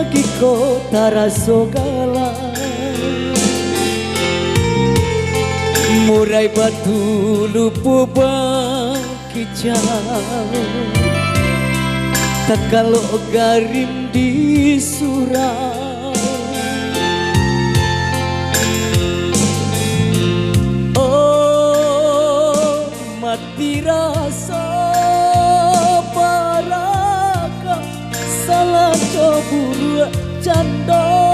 pagi kota Rasogala, murai batu lupu bagi jauh, tak kalau garim di surau. Oh mati rasa baraka salah cobur cando,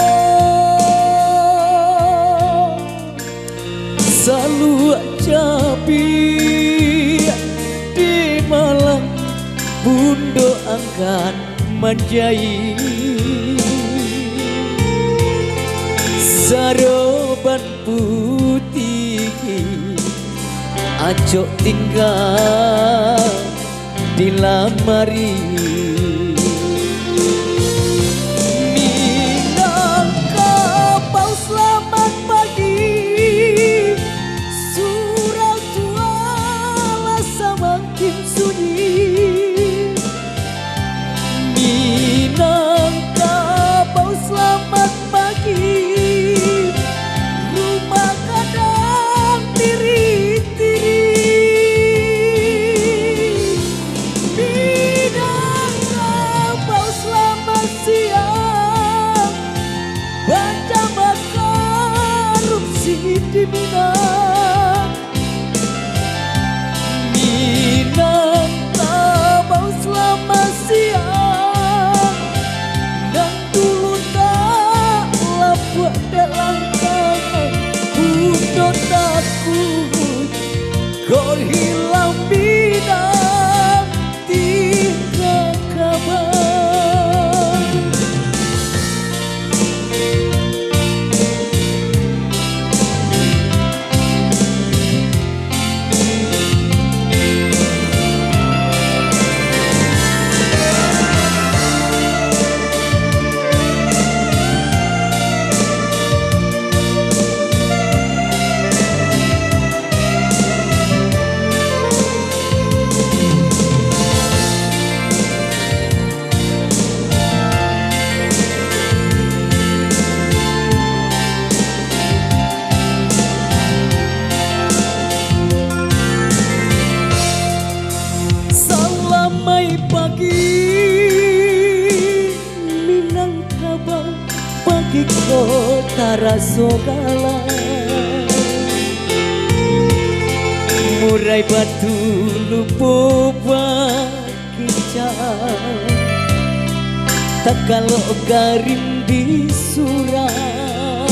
selalu capi di Malang bundo angkat manjai, saroban putih acok tinggal di lamari. Minangkabau selamat pagi, surau tua rasa makin sunyi. Minangkabau selamat pagi, rumah kadang tiri-tiri. Minangkabau selamat siang, baca korupsi di Minang. Minangkabau selamat siang, dan dulu tak lapuk dalam tangan untuk takut kau hilang bidang tiga kabar. Selamat pagi Minangkabau, pagi kota Rasogala, murai batu lupu bagi jauh, tak kalau garim di surau.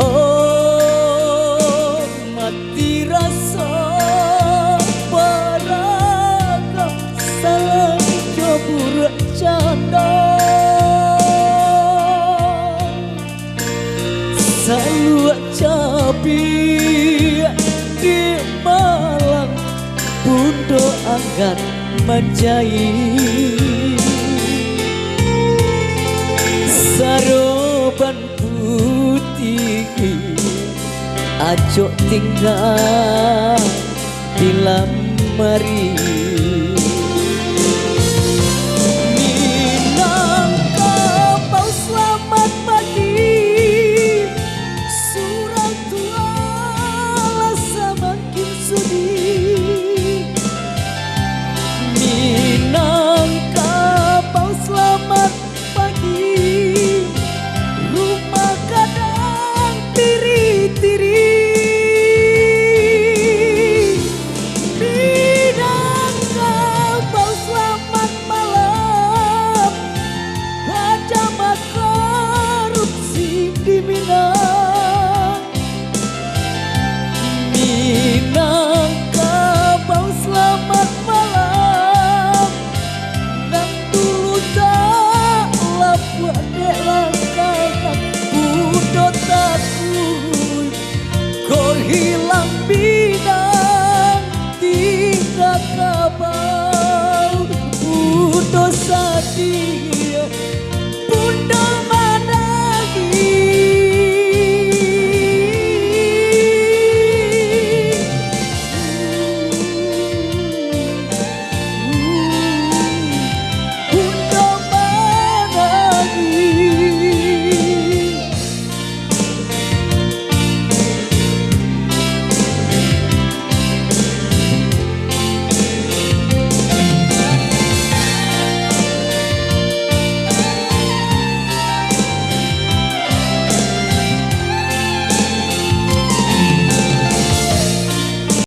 Oh mati rasa baraka salah cobur canda, selalu capi di Malang bundo angkat manjai, saroban putih acok tinggal di lamari. Minangkabau selamat pagi, surau tua rasa makin sunyi. Minangkabau selamat pagi, rumah kadang tiri-tiri. Minangkabau selamat malam, baca korupsi di Minang.